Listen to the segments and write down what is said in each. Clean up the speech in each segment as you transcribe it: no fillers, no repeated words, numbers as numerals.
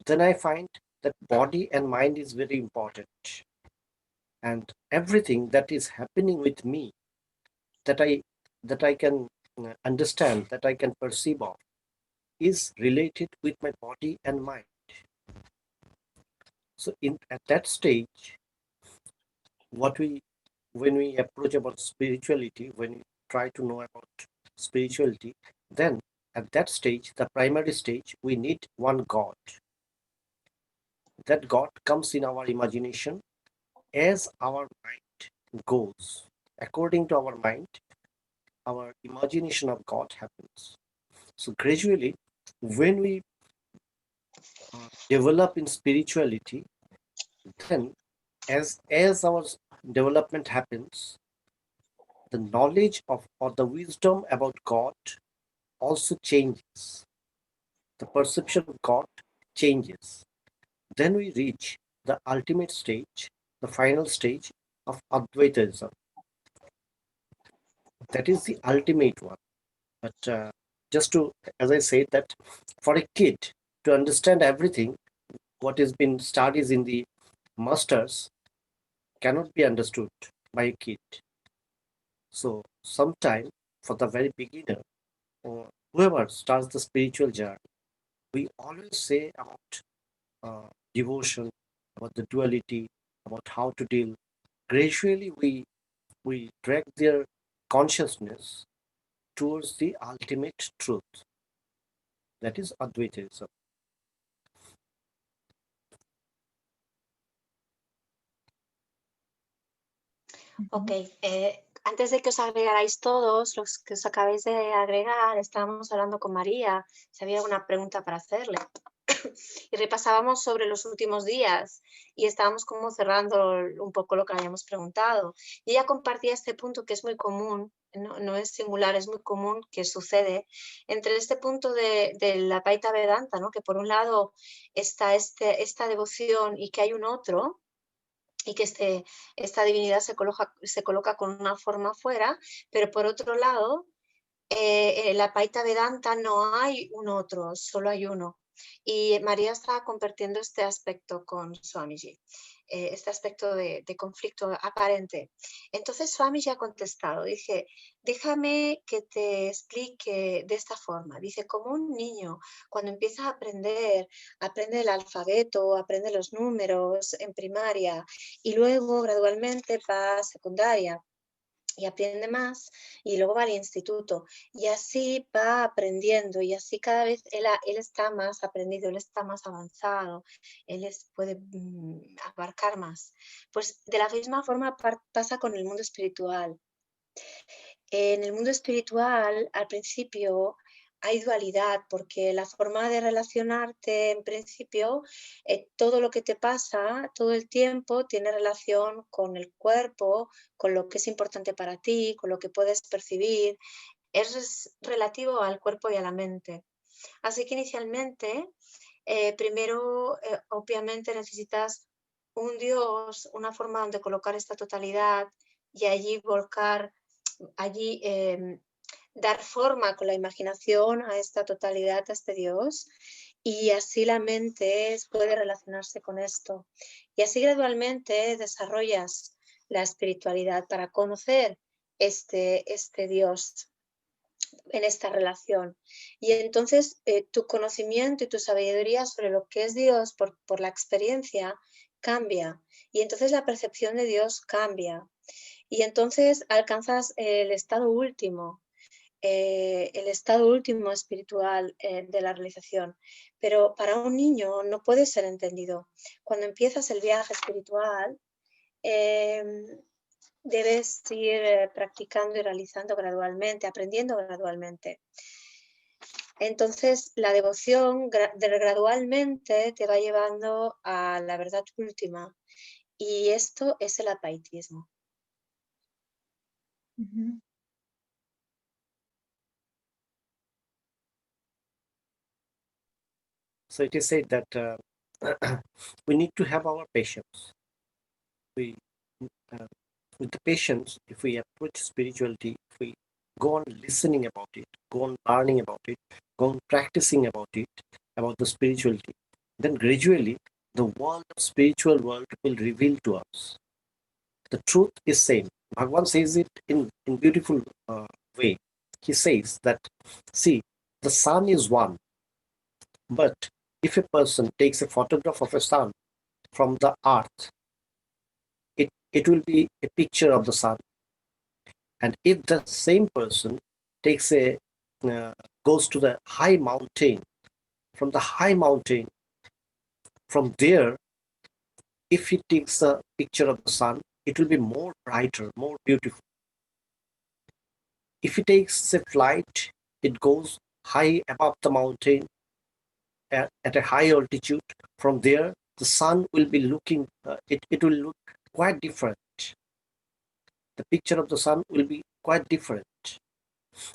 then I find that body and mind is very important. And everything that is happening with me, that I can understand, that I can perceive of, is related with my body and mind. So at that stage, when we approach about spirituality, when we try to know about spirituality, then at that stage, the primary stage, we need one God. That God comes in our imagination as our mind goes. According to our mind, our imagination of God happens. So gradually, when we develop in spirituality, then as our development happens, the knowledge of or the wisdom about God also changes. The perception of God changes. Then we reach the ultimate stage, the final stage of Advaitism. That is the ultimate one. But just to, as I said, that for a kid to understand everything, what has been studied in the masters cannot be understood by a kid. So sometime for the very beginner, or whoever starts the spiritual journey, we always say about devotion, about the duality, about how to deal. Gradually, we drag their consciousness towards the ultimate truth, that is Advaitism. Ok, antes de que os agregarais todos, los que os acabáis de agregar, estábamos hablando con María, si había alguna pregunta para hacerle. Y repasábamos sobre los últimos días y estábamos como cerrando un poco lo que habíamos preguntado. Y ella compartía este punto que es muy común, no es singular, es muy común que sucede entre este punto de la Advaita Vedanta, ¿no? Que por un lado está esta devoción y que hay un otro, y que esta divinidad se coloca con una forma fuera, pero por otro lado, en la Advaita Vedanta no hay un otro, solo hay uno. Y María estaba compartiendo este aspecto con Swamiji, este aspecto de conflicto aparente. Entonces Swamiji ha contestado, dice, déjame que te explique de esta forma. Dice, como un niño, cuando empieza a aprende el alfabeto, aprende los números en primaria y luego gradualmente va a secundaria y aprende más y luego va al instituto y así va aprendiendo y así cada vez él está más aprendido, él está más avanzado, puede abarcar más. Pues de la misma forma pasa con el mundo espiritual. En el mundo espiritual al principio hay dualidad porque la forma de relacionarte en principio, todo lo que te pasa todo el tiempo tiene relación con el cuerpo, con lo que es importante para ti, con lo que puedes percibir, es relativo al cuerpo y a la mente. Así que inicialmente, primero obviamente necesitas un Dios, una forma donde colocar esta totalidad y allí volcar, allí dar forma con la imaginación a esta totalidad, a este Dios, y así la mente puede relacionarse con esto. Y así gradualmente desarrollas la espiritualidad para conocer este Dios en esta relación. Y entonces tu conocimiento y tu sabiduría sobre lo que es Dios por la experiencia cambia. Y entonces la percepción de Dios cambia. Y entonces alcanzas el estado último espiritual de la realización. Pero para un niño no puede ser entendido. Cuando empiezas el viaje espiritual, debes ir practicando y realizando gradualmente, aprendiendo gradualmente. Entonces, la devoción gradualmente te va llevando a la verdad última. Y esto es el advaitismo. So it is said that we need to have our patience. With the patience, if we approach spirituality, if we go on listening about it, go on learning about it, go on practicing about it, about the spirituality, then gradually the world of spiritual world will reveal to us. The truth is same. Bhagavan says it in beautiful way. He says that, see, the sun is one, but if a person takes a photograph of a sun from the earth, it will be a picture of the sun. And if the same person takes uh, goes to the high mountain, from the high mountain, from there, if he takes a picture of the sun, it will be more brighter, more beautiful. If he takes a flight, it goes high above the mountain at a high altitude. From there, the sun will be looking, it will look quite different. The picture of the sun will be quite different.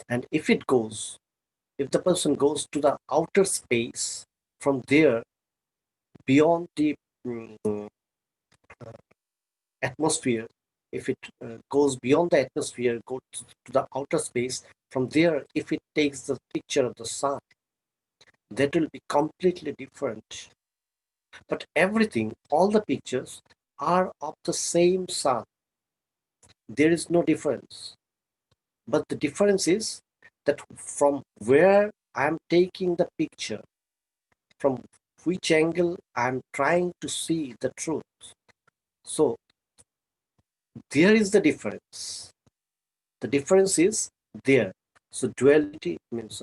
And if the person goes to the outer space, from there, beyond the mm, atmosphere, if it goes beyond the atmosphere, goes to the outer space, from there, if it takes the picture of the sun, that will be completely different. But everything, all the pictures are of the same sun. There is no difference. But the difference is that from where I am taking the picture, from which angle I am trying to see the truth. So there is the difference. The difference is there. So duality means,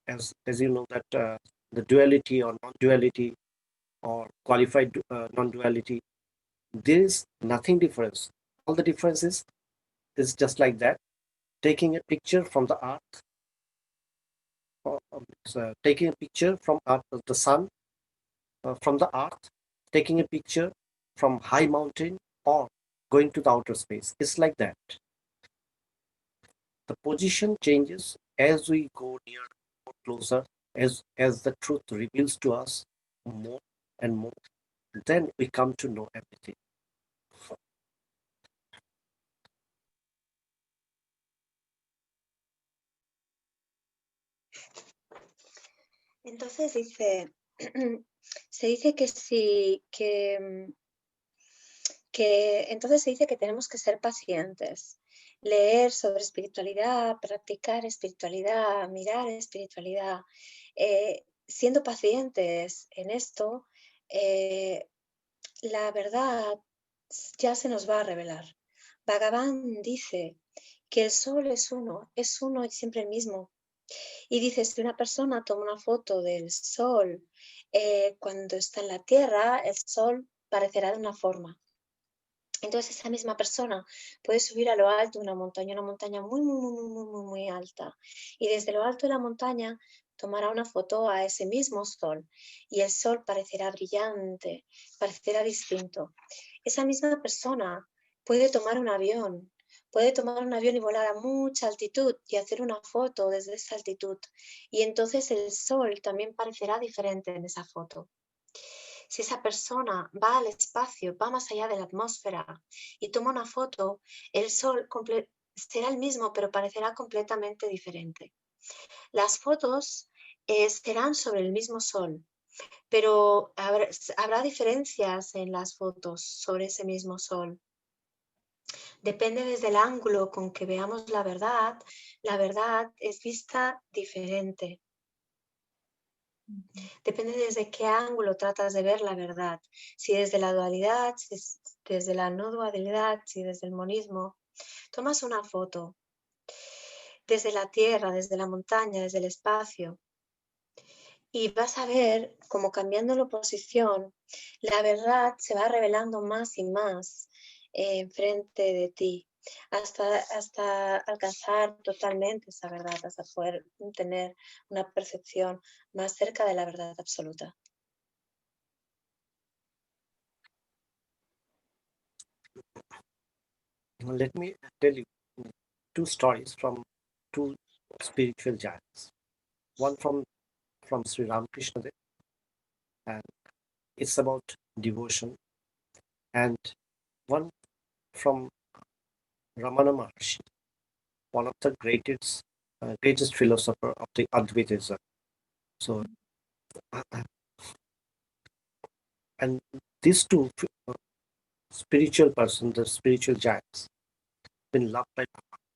as you know, that the duality or non-duality or qualified non-duality, there is nothing difference. All the differences is just like that. Taking a picture from the earth, taking a picture from earth, the sun, from the earth, taking a picture from high mountain, or going to the outer space. It's like that. The position changes as we go near, more closer, as the truth reveals to us more and more. Then we come to know everything. Entonces dice, se dice que sí, entonces se dice que tenemos que ser pacientes, leer sobre espiritualidad, practicar espiritualidad, mirar espiritualidad. Siendo pacientes en esto, la verdad ya se nos va a revelar. Bhagavan dice que el sol es uno y siempre el mismo. Y dice, si una persona toma una foto del sol cuando está en la tierra, el sol parecerá de una forma. Entonces esa misma persona puede subir a lo alto de una montaña muy, muy, muy, muy, muy, muy alta. Y desde lo alto de la montaña tomará una foto a ese mismo sol y el sol parecerá brillante, parecerá distinto. Esa misma persona puede tomar un avión y volar a mucha altitud y hacer una foto desde esa altitud. Y entonces el sol también parecerá diferente en esa foto. Si esa persona va al espacio, va más allá de la atmósfera y toma una foto, el sol será el mismo, pero parecerá completamente diferente. Las fotos serán sobre el mismo sol, pero habrá diferencias en las fotos sobre ese mismo sol. Depende desde el ángulo con que veamos la verdad es vista diferente. Depende desde qué ángulo tratas de ver la verdad. Si desde la dualidad, si desde la no dualidad, si desde el monismo. Tomas una foto desde la tierra, desde la montaña, desde el espacio y vas a ver cómo cambiando la posición, la verdad se va revelando más y más enfrente de ti. Hasta alcanzar totalmente esa verdad, hasta poder tener una percepción más cerca de la verdad absoluta. Let me tell you two stories from two spiritual giants. One from Sri Ramakrishna Dev, and it's about devotion, and one from Ramana Maharshi, one of the greatest philosopher of the Advaitism. So And these two spiritual persons, the spiritual giants, been loved by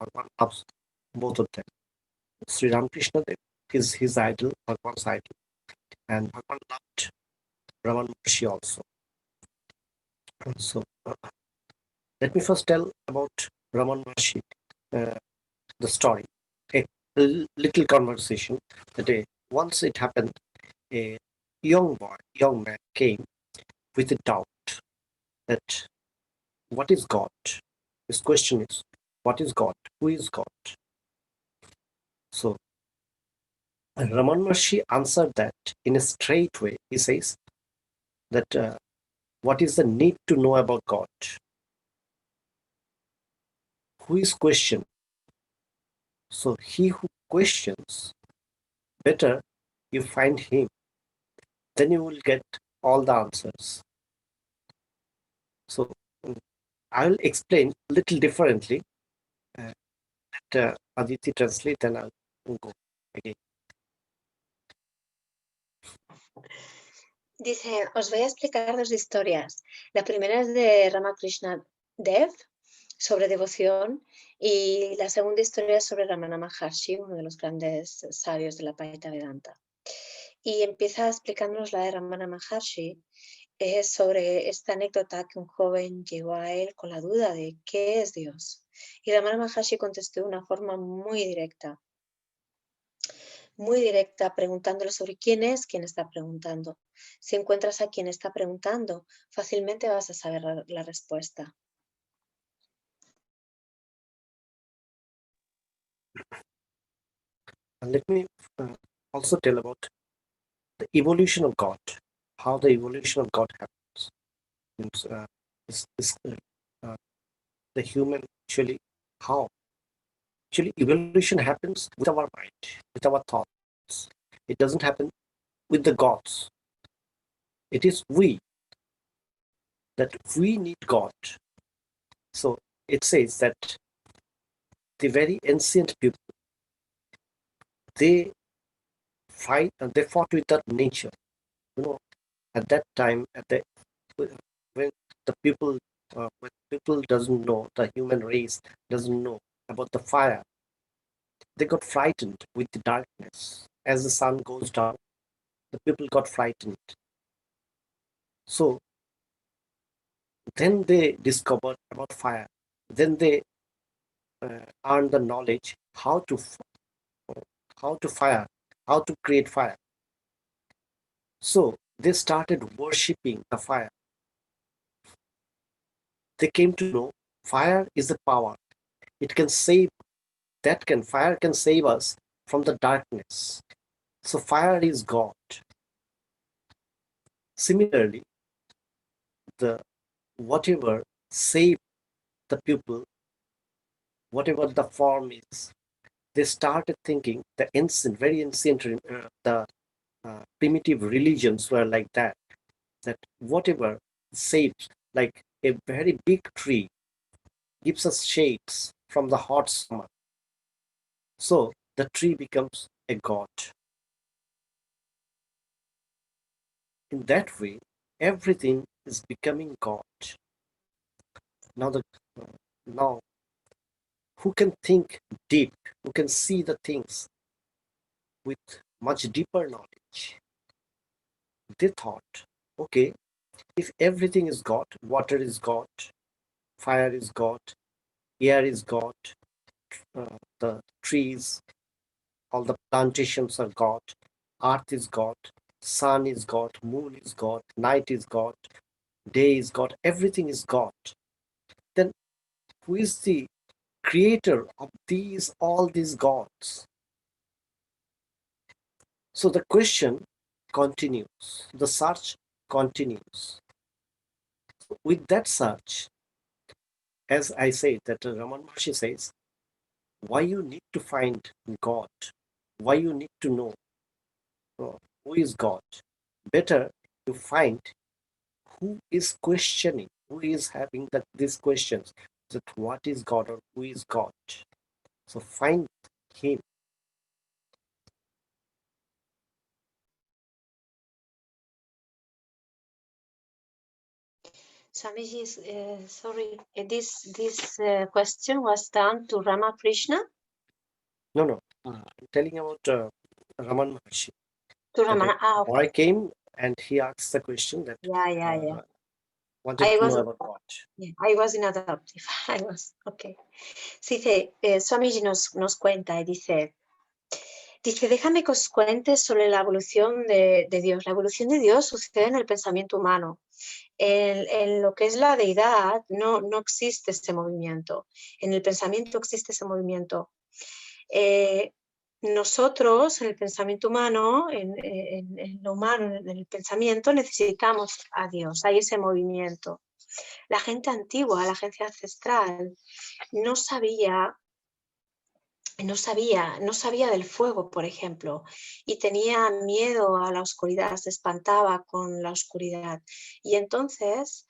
Bhagavan, loves both of them. Sri Ramakrishna is his idol, Bhagavan's idol, and Bhagavan loved Ramana Maharshi also. So let me first tell about Ramana Maharshi, the story. A little conversation that once it happened, a young man came with a doubt that what is God? His question is, what is God? Who is God? So Ramana Maharshi answered that in a straight way. He says that what is the need to know about God? Who is questioned? So he who questions, better you find him, then you will get all the answers. So I will explain a little differently. Let Aditi translate, then I'll go again. Dice, os voy a explicar dos historias. La primera es de Ramakrishna Dev, sobre devoción, y la segunda historia es sobre Ramana Maharshi, uno de los grandes sabios de la Advaita Vedanta. Y empieza explicándonos la de Ramana Maharshi, es sobre esta anécdota que un joven llegó a él con la duda de ¿qué es Dios? Y Ramana Maharshi contestó de una forma muy directa, preguntándole sobre quién es quien está preguntando. Si encuentras a quien está preguntando, fácilmente vas a saber la respuesta. And let me also tell about the evolution of God, how the evolution of God happens. Means, the human actually, how? Actually, evolution happens with our mind, with our thoughts. It doesn't happen with the gods. It is we, that we need God. So it says that the very ancient people, they fought with that nature. You know, at that time, when when people doesn't know, the human race doesn't know about the fire, they got frightened with the darkness. As the sun goes down, the people got frightened. So then they discovered about fire. Then they earned the knowledge how to fire, how to create fire. So they started worshipping the fire. They came to know fire is a power. It can save. Fire can save us from the darkness. So fire is God. Similarly, the whatever saved the people, whatever the form is, they started thinking the ancient, very ancient, the primitive religions were like that. That whatever saves, like a very big tree, gives us shades from the hot summer. So the tree becomes a god. In that way, everything is becoming God. Now, now, who can think deep, who can see the things with much deeper knowledge? They thought, okay, if everything is God, water is God, fire is God, air is God, the trees, all the plantations are God, earth is God, sun is God, moon is God, night is God, day is God, everything is God. Then who is the creator of all these gods? So the question continues, the search continues. With that search, as I say, that Ramana Maharshi says, why you need to find God, why you need to know who is God. Better you find who is questioning, who is having these questions, that what is God or who is God. So find him. Swamiji, sorry, this question was done to Ramakrishna? No. I'm telling about Ramana Maharshi. To That Ramana. a Okay. boy came and he asked the question that Yeah. wanted to know about what. Yeah, I was in adoptive. I was, okay. Sí, dice, Swamiji nos cuenta y dice, déjame que os cuente sobre la evolución de Dios. La evolución de Dios sucede en el pensamiento humano. En lo que es la deidad no existe ese movimiento. En el pensamiento existe ese movimiento. Nosotros, en el pensamiento humano, en lo humano, en el pensamiento, necesitamos a Dios. Hay ese movimiento. La gente antigua, la gente ancestral, no sabía del fuego, por ejemplo, y tenía miedo a la oscuridad, se espantaba con la oscuridad. Y entonces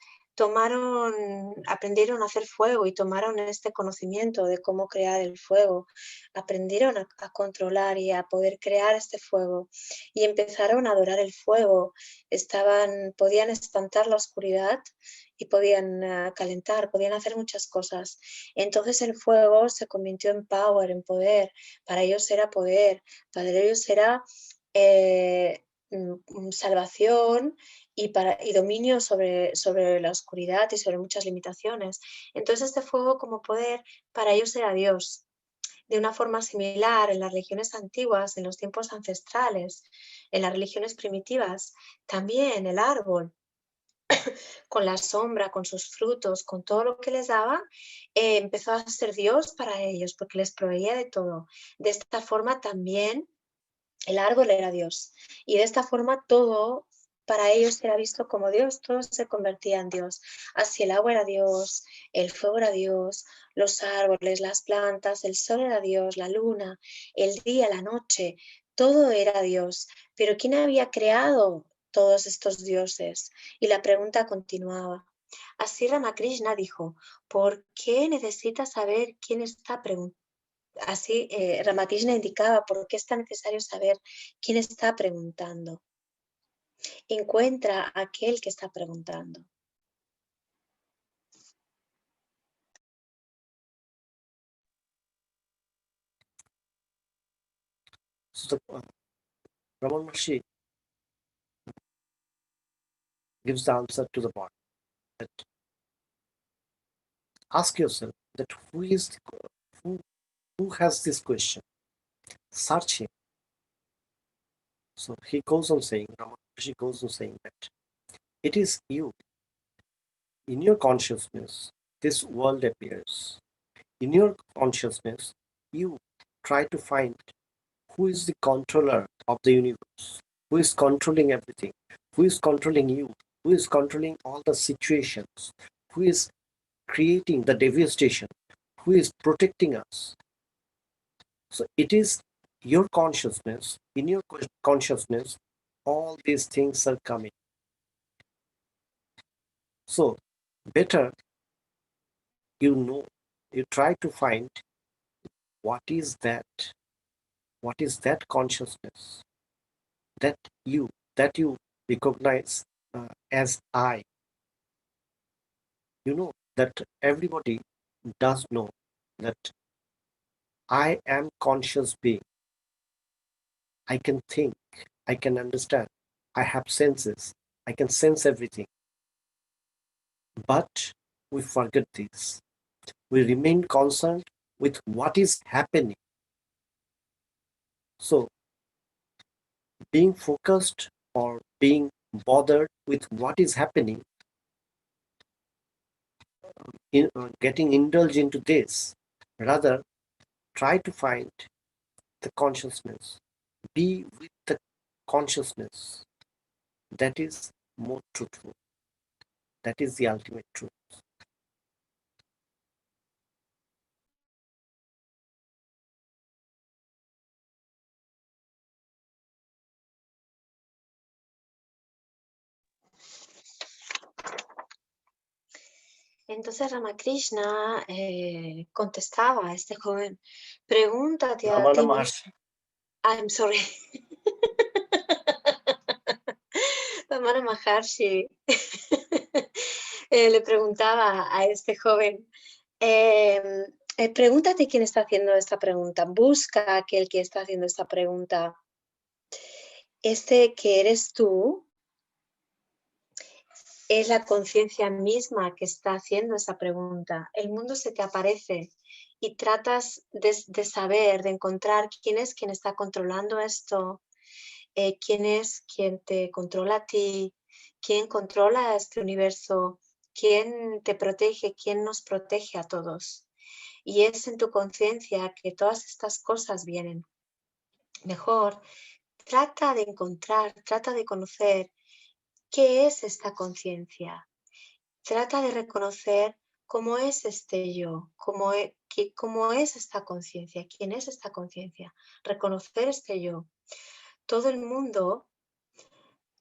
aprendieron a hacer fuego y tomaron este conocimiento de cómo crear el fuego, aprendieron a controlar y a poder crear este fuego y empezaron a adorar el fuego, podían espantar la oscuridad y podían calentar, podían hacer muchas cosas. Entonces el fuego se convirtió en power, en poder. Para ellos era poder, para ellos era salvación y dominio sobre la oscuridad y sobre muchas limitaciones. Entonces este fuego como poder para ellos era Dios. De una forma similar en las religiones antiguas, en los tiempos ancestrales, en las religiones primitivas, también el árbol, con la sombra, con sus frutos, con todo lo que les daba, empezó a ser Dios para ellos porque les proveía de todo. De esta forma también el árbol era Dios y de esta forma todo para ellos era visto como Dios, todo se convertía en Dios. Así el agua era Dios, el fuego era Dios, los árboles, las plantas, el sol era Dios, la luna, el día, la noche, todo era Dios. Pero ¿quién había creado todos estos dioses? Y la pregunta continuaba. Así Ramakrishna dijo, ¿por qué necesitas saber quién está preguntando? Así Ramakrishna indicaba por qué es tan necesario saber quién está preguntando. Encuentra a aquel que está preguntando. So Ramana Maharshi gives the answer to the boy. That ask yourself that who has this question? Search him. So he goes on saying, Ramana Maharshi goes on saying that it is you. In your consciousness, this world appears. In your consciousness, you try to find who is the controller of the universe, who is controlling everything, who is controlling you, who is controlling all the situations, who is creating the devastation, who is protecting us. So it is your consciousness, in your consciousness, all these things are coming. So better you try to find what is that consciousness that you recognize as I. You know that everybody does know that I am conscious being. I can think, I can understand, I have senses, I can sense everything. But we forget this. We remain concerned with what is happening. So being focused or being bothered with what is happening, getting indulged into this, rather try to find the consciousness, be with the consciousness. That is more truthful. That is the ultimate truth. Entonces Ramakrishna contestaba a este joven, pregúntate a Ramana ti mismo. Maharshi. I'm sorry. Ramana Maharshi. le preguntaba a este joven, pregúntate quién está haciendo esta pregunta, busca a aquel que está haciendo esta pregunta. Este que eres tú es la conciencia misma que está haciendo esa pregunta. El mundo se te aparece y tratas de saber, de encontrar quién es quien está controlando esto, quién es quien te controla a ti, quién controla este universo, quién te protege, quién nos protege a todos. Y es en tu conciencia que todas estas cosas vienen. Mejor, trata de encontrar, trata de conocer qué es esta conciencia. Trata de reconocer cómo es este yo, cómo es esta conciencia, quién es esta conciencia. Reconocer este yo. Todo el mundo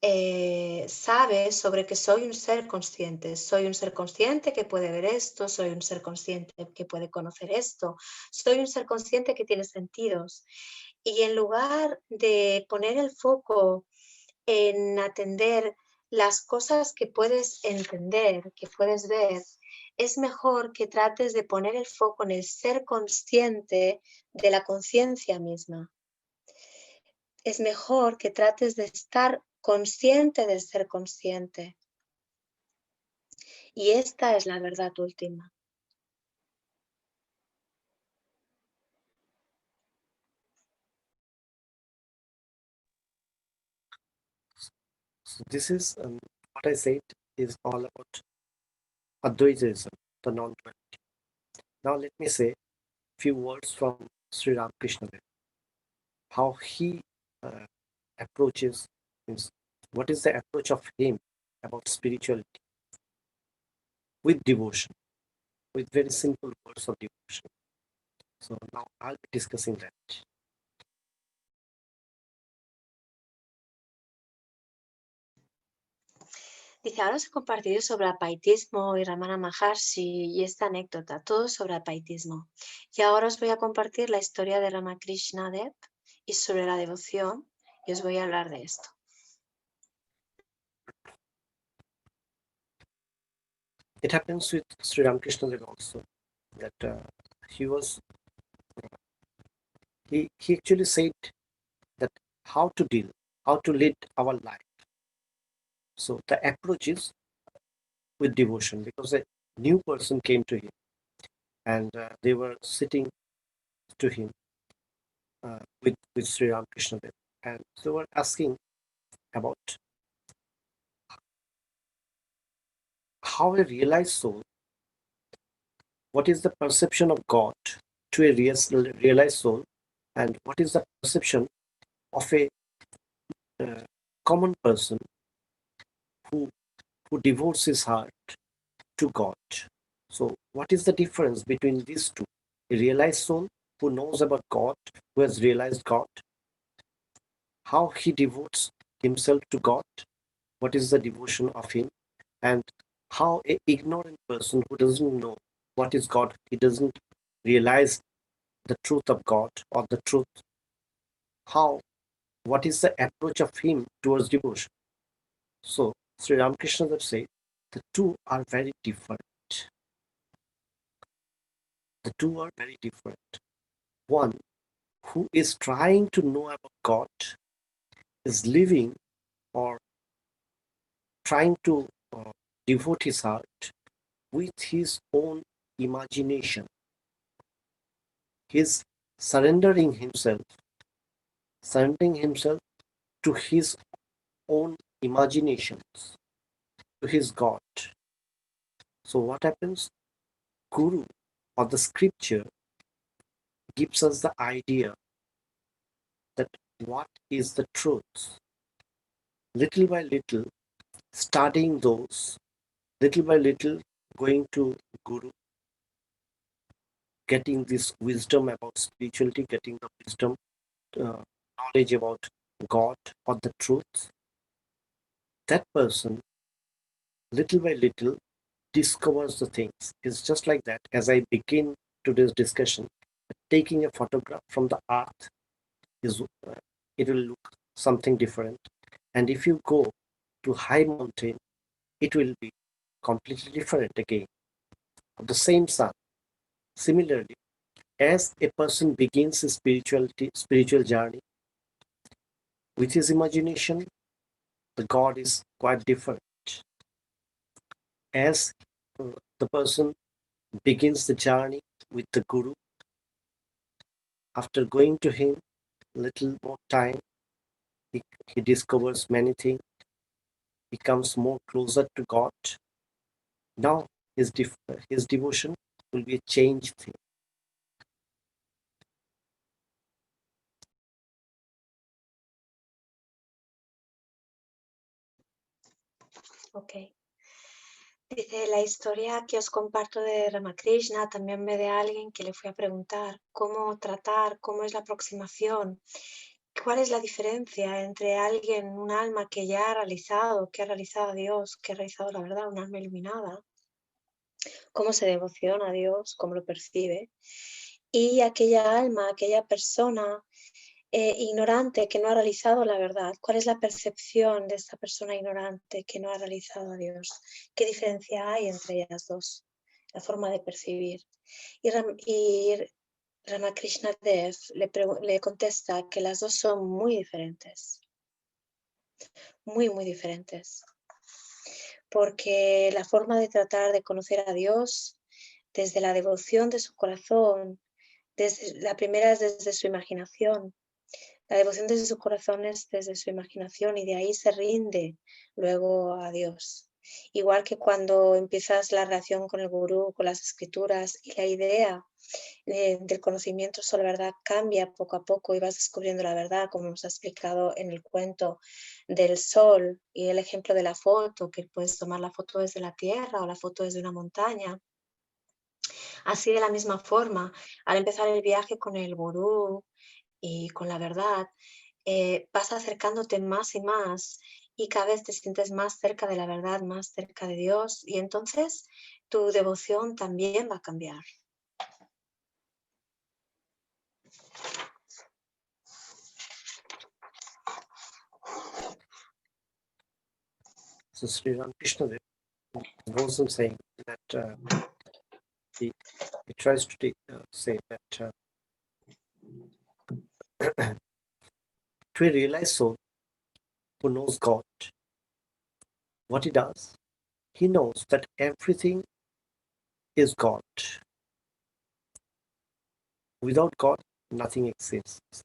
sabe sobre que soy un ser consciente que puede ver esto, soy un ser consciente que puede conocer esto, soy un ser consciente que tiene sentidos. Y en lugar de poner el foco en atender las cosas que puedes entender, que puedes ver, es mejor que trates de poner el foco en el ser consciente de la conciencia misma. Es mejor que trates de estar consciente del ser consciente. Y esta es la verdad última. So this is what I said is all about Advaitism, the non-duality. Now let me say a few words from Sri Ramakrishna, how he approaches, means what is the approach of him about spirituality with devotion, with very simple words of devotion. So now I'll be discussing that. Dice, ahora os he compartido sobre el apaitismo y Ramana Maharshi y esta anécdota, todo sobre el apaitismo. Y ahora os voy a compartir la historia de Ramakrishna Dev y sobre la devoción y os voy a hablar de esto. It happens with Sri Ramakrishna Dev also that he actually said that how to lead our life. So the approach is with devotion, because a new person came to him and they were sitting to him with Sri Ramakrishna Dev, and they were asking about how a realized soul, what is the perception of God to a realized soul, and what is the perception of a common person who devotes his heart to God. So what is the difference between these two? A realized soul who knows about God, who has realized God, how he devotes himself to God, what is the devotion of him, and how an ignorant person who doesn't know what is God, he doesn't realize the truth of God or the truth, what is the approach of him towards devotion. So Sri Ramakrishna would say the two are very different. The two are very different. One who is trying to know about God is living or trying to devote his heart with his own imagination. He's surrendering himself to his own imaginations, to his God. So what happens? Guru or the scripture gives us the idea that what is the truth. Little by little, studying those, little by little going to Guru, getting this wisdom about spirituality, getting the wisdom, knowledge about God or the truth, that person, little by little, discovers the things. It's just like that. As I begin today's discussion, taking a photograph from the earth is it will look something different, and if you go to high mountain, it will be completely different again, of the same sun. Similarly, as a person begins his spiritual journey with his imagination, the God is quite different. As the person begins the journey with the Guru, after going to him little more time, he discovers many things, becomes more closer to God. Now his devotion will be a changed thing. Ok. Dice, la historia que os comparto de Ramakrishna también ve de alguien que le fui a preguntar cómo tratar, cómo es la aproximación, cuál es la diferencia entre alguien, un alma que ya ha realizado, que ha realizado a Dios, que ha realizado la verdad, un alma iluminada, cómo se devociona a Dios, cómo lo percibe, y aquella alma, aquella persona ignorante que no ha realizado la verdad. ¿Cuál es la percepción de esta persona ignorante que no ha realizado a Dios? ¿Qué diferencia hay entre ellas dos? La forma de percibir. Y Ramakrishna Dev le contesta que las dos son muy diferentes. Muy, muy diferentes. Porque la forma de tratar de conocer a Dios desde la devoción de su corazón, la primera es desde su imaginación. La devoción desde su corazón es desde su imaginación y de ahí se rinde luego a Dios. Igual que cuando empiezas la relación con el gurú, con las escrituras y la idea del conocimiento sobre la verdad cambia poco a poco y vas descubriendo la verdad, como nos ha explicado en el cuento del sol y el ejemplo de la foto, que puedes tomar la foto desde la tierra o la foto desde una montaña. Así de la misma forma, al empezar el viaje con el gurú y con la verdad, vas acercándote más y más y cada vez te sientes más cerca de la verdad, más cerca de Dios y entonces tu devoción también va a cambiar. So Sri Ramakrishna goes on saying that he tries to say that to a realized soul who knows God, what he does, he knows that everything is God. Without God, nothing exists.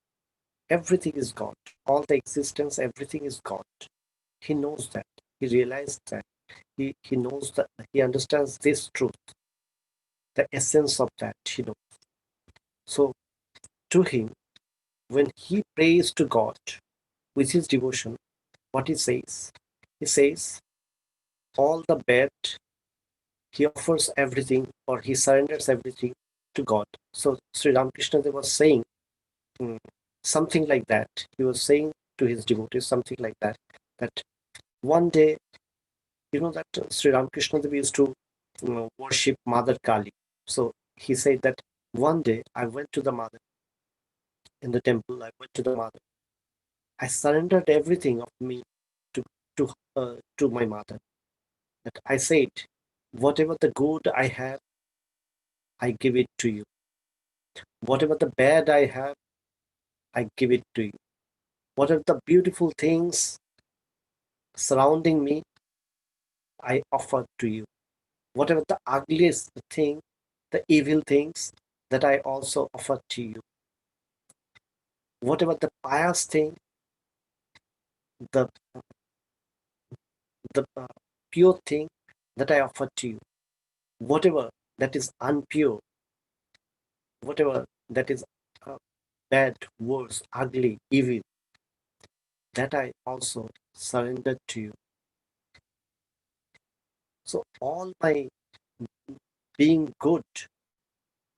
Everything is God. All the existence, everything is God. He knows that. He realized that. He knows that. He understands this truth, the essence of that, he knows. So, to him, when he prays to God with his devotion, what he says, all the bad, he offers everything or he surrenders everything to God. So, Sri Ramakrishna was saying something like that. He was saying to his devotees something like that, that one day, you know that Sri Ramakrishna used to worship Mother Kali. So he said that one day I went to the mother in the temple. I went to the mother. I surrendered everything of me to my mother. That I said, whatever the good I have, I give it to you. Whatever the bad I have, I give it to you. Whatever the beautiful things surrounding me, I offer to you. Whatever the ugliest thing, the evil things, that I also offer to you. Whatever the pious thing, the pure thing, that I offer to you. Whatever that is unpure, whatever that is bad, worse, ugly, evil, that I also surrender to you. So all my being good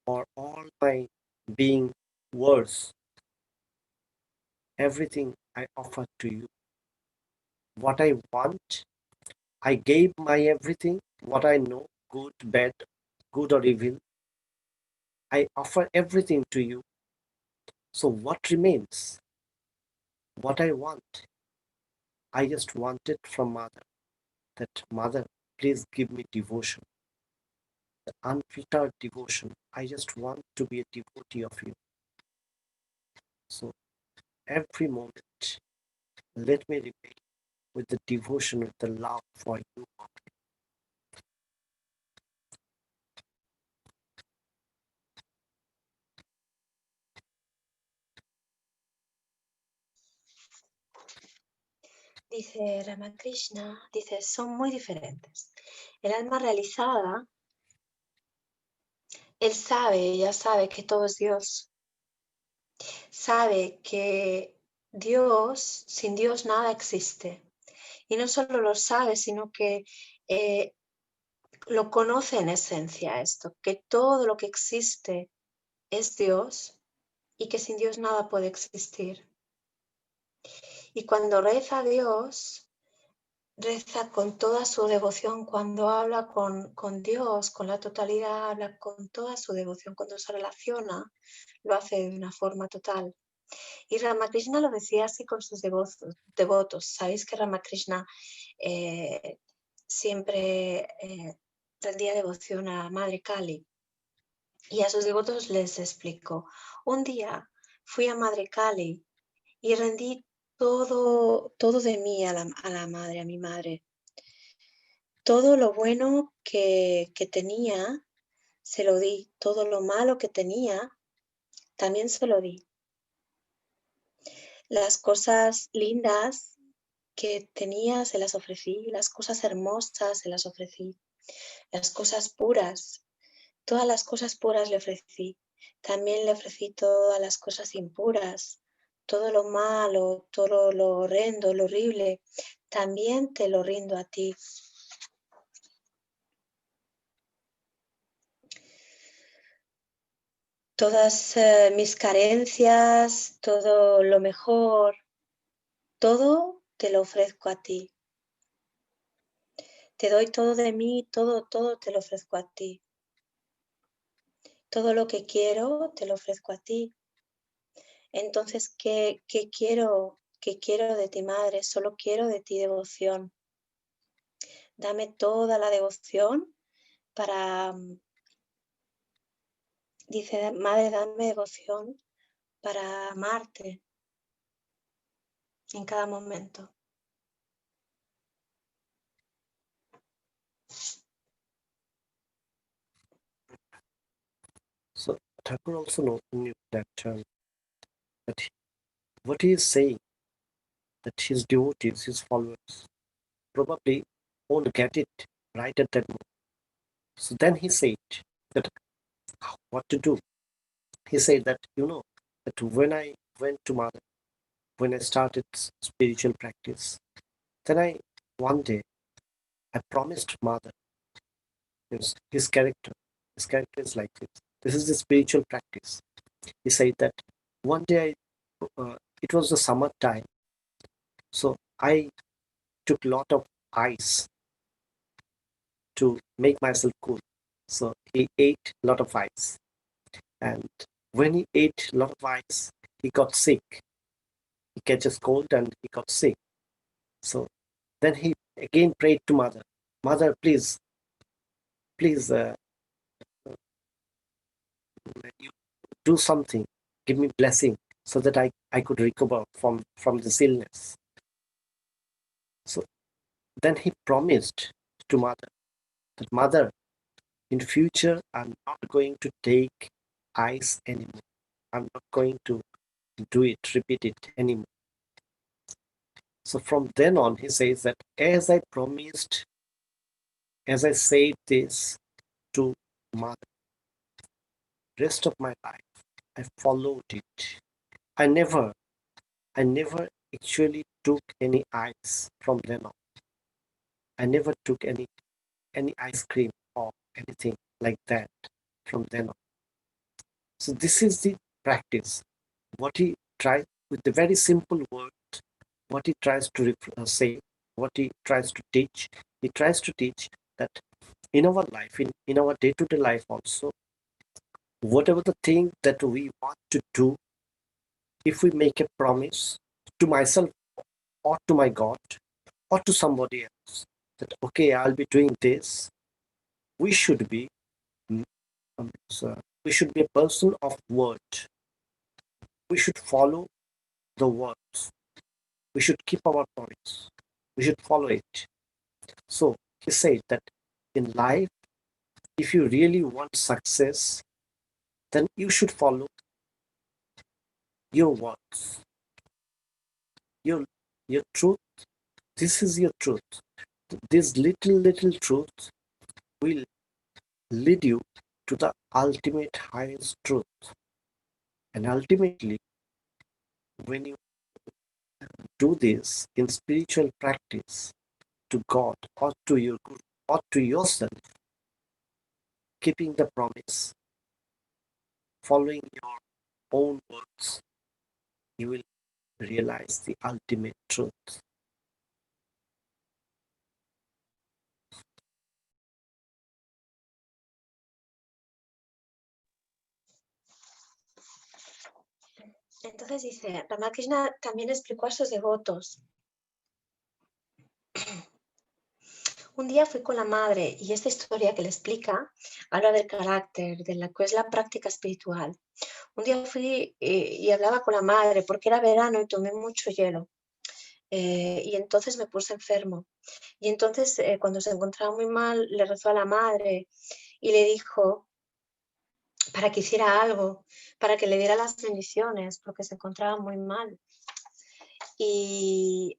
or all my being worse, everything I offer to you. What I want, I gave my everything, what I know, good, bad, good or evil. I offer everything to you. So what remains? What I want? I just want it from Mother. That Mother, please give me devotion, the unfiltered devotion. I just want to be a devotee of you. So every moment, let me remain with the devotion, with the love for you. Dice Ramakrishna, dice, son muy diferentes. El alma realizada, él sabe, ya sabe que todo es Dios. Sabe que Dios, sin Dios nada existe. Y no solo lo sabe, sino que lo conoce en esencia esto, que todo lo que existe es Dios y que sin Dios nada puede existir. Y cuando reza a Dios, reza con toda su devoción. Cuando habla con Dios, con la totalidad, habla con toda su devoción. Cuando se relaciona, lo hace de una forma total. Y Ramakrishna lo decía así con sus devotos. Sabéis que Ramakrishna siempre rendía devoción a Madre Kali. Y a sus devotos les explicó, un día fui a Madre Kali y rendí todo de mí a la madre, a mi madre. Todo lo bueno que tenía, se lo di. Todo lo malo que tenía, también se lo di. Las cosas lindas que tenía, se las ofrecí. Las cosas hermosas, se las ofrecí. Las cosas puras, todas las cosas puras le ofrecí. También le ofrecí todas las cosas impuras. Todo lo malo, todo lo horrendo, lo horrible, también te lo rindo a ti. Todas mis carencias, todo lo mejor, todo te lo ofrezco a ti. Te doy todo de mí, todo te lo ofrezco a ti. Todo lo que quiero, te lo ofrezco a ti. Entonces, ¿qué quiero? ¿Qué quiero de ti, Madre? Solo quiero de ti devoción. Dame toda la devoción para... Dice, Madre, dame devoción para amarte en cada momento. So Thakur also knew that what he is saying, that his devotees, his followers, probably won't get it right at that moment. So then he said that what to do. He said that, that when I went to Mother, when I started spiritual practice, then one day, I promised Mother, his character is like this. This is the spiritual practice. He said that one day, it was the summer time, so I took a lot of ice to make myself cool. So he ate a lot of ice. And when he ate a lot of ice, he got sick. He catches cold and he got sick. So then he again prayed to Mother. Mother, please, you do something. Give me blessing so that I could recover from this illness. So then he promised to Mother that, Mother, in future, I'm not going to take ice anymore. I'm not going to repeat it anymore. So from then on, he says that as I promised, as I said this to Mother, rest of my life, I followed it. I never actually took any ice from then on. I never took any ice cream or anything like that from then on. So this is the practice. What he tries with the very simple word, what he tries to say, what he tries to teach, that in our life, in our day-to-day life also, whatever the thing that we want to do, if we make a promise to myself or to my God or to somebody else, that, okay, I'll be doing this. We should be we should be a person of word. We should follow the words. We should keep our promise. We should follow it. So he said that in life, if you really want success, then you should follow your words, your truth. This is your truth. This little truth will lead you to the ultimate highest truth. And ultimately, when you do this in spiritual practice to God or to your Guru or to yourself, keeping the promise, following your own words, you will realize the ultimate truth. Entonces dice, Ramakrishna también explicó a sus devotos. Un día fui con la madre y esta historia que le explica habla del carácter, de la que es la práctica espiritual. Un día fui y hablaba con la madre porque era verano y tomé mucho hielo. Y entonces me puse enfermo. Y entonces cuando se encontraba muy mal le rezó a la madre y le dijo para que hiciera algo, para que le diera las bendiciones porque se encontraba muy mal. Y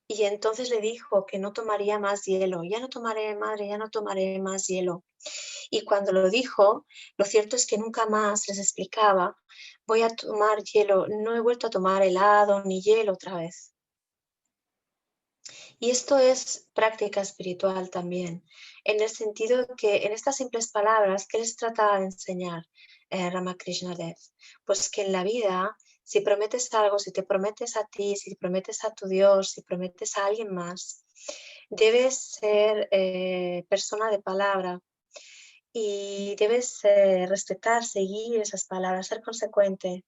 entonces le dijo que no tomaría más hielo. Ya no tomaré, madre, ya no tomaré más hielo. Y cuando lo dijo, lo cierto es que nunca más les explicaba, voy a tomar hielo, no he vuelto a tomar helado ni hielo otra vez. Y esto es práctica espiritual también, en el sentido que en estas simples palabras, ¿qué les trataba de enseñar Ramakrishna Dev? Pues que en la vida, si prometes algo, si te prometes a ti, si prometes a tu Dios, si prometes a alguien más, debes ser persona de palabra y debes respetar, seguir esas palabras, ser consecuente.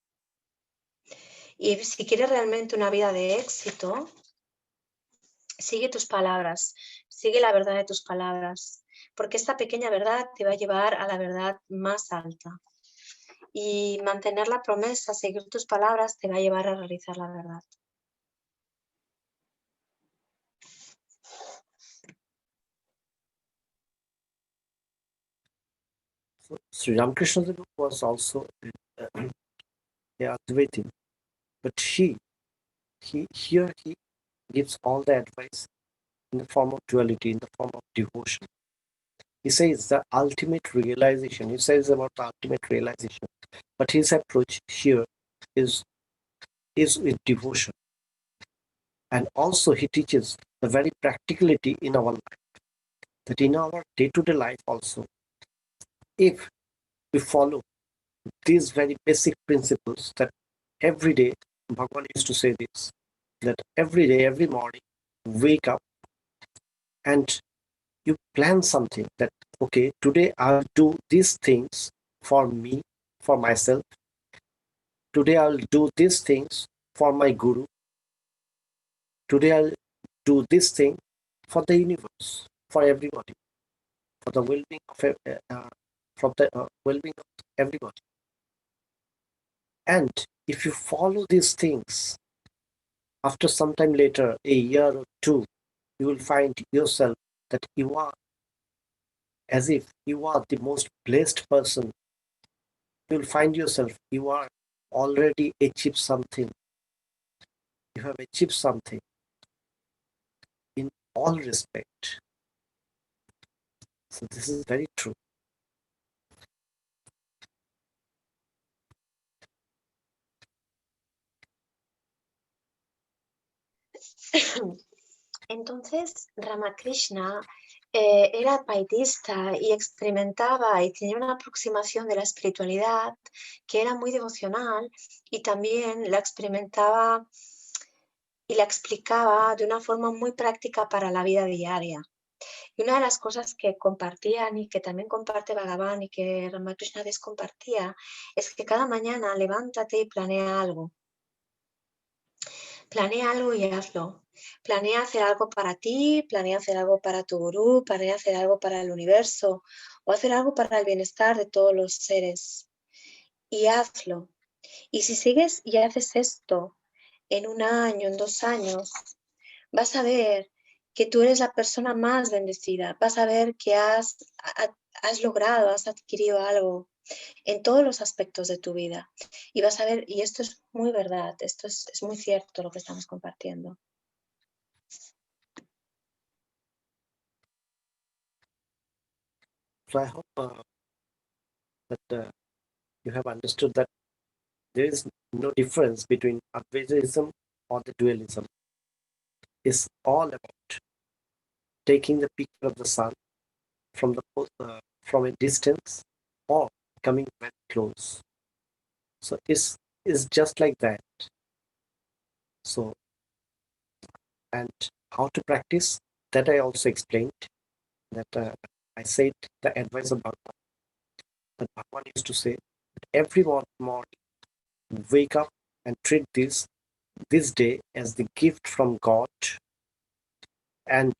Y si quieres realmente una vida de éxito, sigue tus palabras, sigue la verdad de tus palabras, porque esta pequeña verdad te va a llevar a la verdad más alta. Y mantener la promesa, seguir tus palabras, te va a llevar a realizar la verdad. So Sri Ramakrishna was also Advaita, but he gives all the advice in the form of duality, in the form of devotion. He says the ultimate realization. He says about the ultimate realization, but his approach here is with devotion, and also he teaches the very practicality in our life, that in our day-to-day life also, if we follow these very basic principles, that every day, Bhagavan used to say this, that every day, every morning, wake up and you plan something, that okay, today I'll do these things for me, for myself. Today I'll do these things for my guru. Today I'll do this thing for the universe, for everybody, for the well-being of well-being of everybody. And if you follow these things, after some time later, a year or two, you will find yourself that you are as if you are the most blessed person. You will find yourself you are already achieved something. You have achieved something in all respect. So this is very true. Entonces, Ramakrishna era advaitista y experimentaba y tenía una aproximación de la espiritualidad que era muy devocional y también la experimentaba y la explicaba de una forma muy práctica para la vida diaria. Y una de las cosas que compartían y que también comparte Bhagavan y que Ramakrishna compartía es que cada mañana levántate y planea algo. Planea algo y hazlo. Planea hacer algo para ti, planea hacer algo para tu gurú, planea hacer algo para el universo o hacer algo para el bienestar de todos los seres. Y hazlo. Y si sigues y haces esto en 1 año, en 2 años, vas a ver que tú eres la persona más bendecida. Vas a ver que has logrado, has adquirido algo en todos los aspectos de tu vida. Y vas a ver, y esto es muy verdad, esto es muy cierto lo que estamos compartiendo. So I hope that you have understood that there is no difference between Advaitism or the dualism. It's all about taking the picture of the sun from a distance or coming very close. So it's just like that. So, and how to practice, that I also explained, that I said the advice of Bhagavan. That Bhagavan used to say, every morning wake up and treat this day as the gift from God and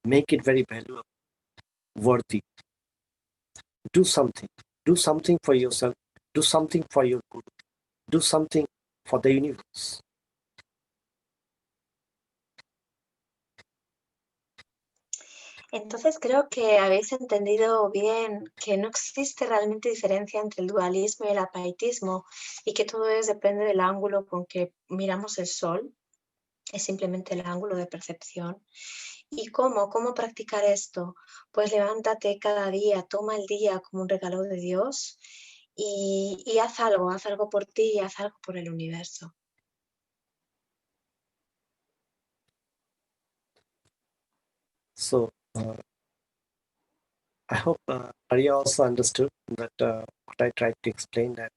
make it very valuable, worthy. Do something for yourself, do something for your guru, do something for the universe. Entonces creo que habéis entendido bien que no existe realmente diferencia entre el dualismo y el apaitismo y que todo depende del ángulo con que miramos el sol, es simplemente el ángulo de percepción. ¿Y cómo practicar esto? Pues levántate cada día, toma el día como un regalo de Dios y haz algo por ti y haz algo por el universo. So I hope Arya also understood that what I tried to explain, that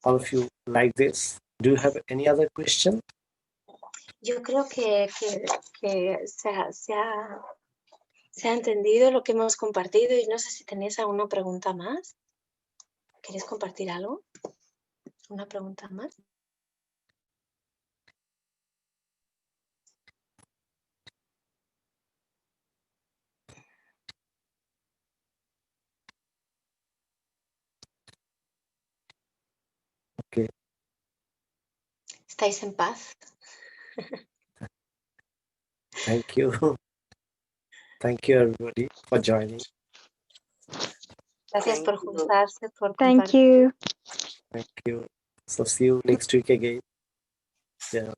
all of you like this. Do you have any other question? Yo creo que se ha entendido lo que hemos compartido y no sé si tenéis alguna pregunta más. ¿Queréis compartir algo? ¿Una pregunta más? Okay. ¿Estáis en paz? Thank you. Thank you everybody for joining. Gracias por juntarse, por Thank compartir. you. Thank you. So see you next week again. Yeah.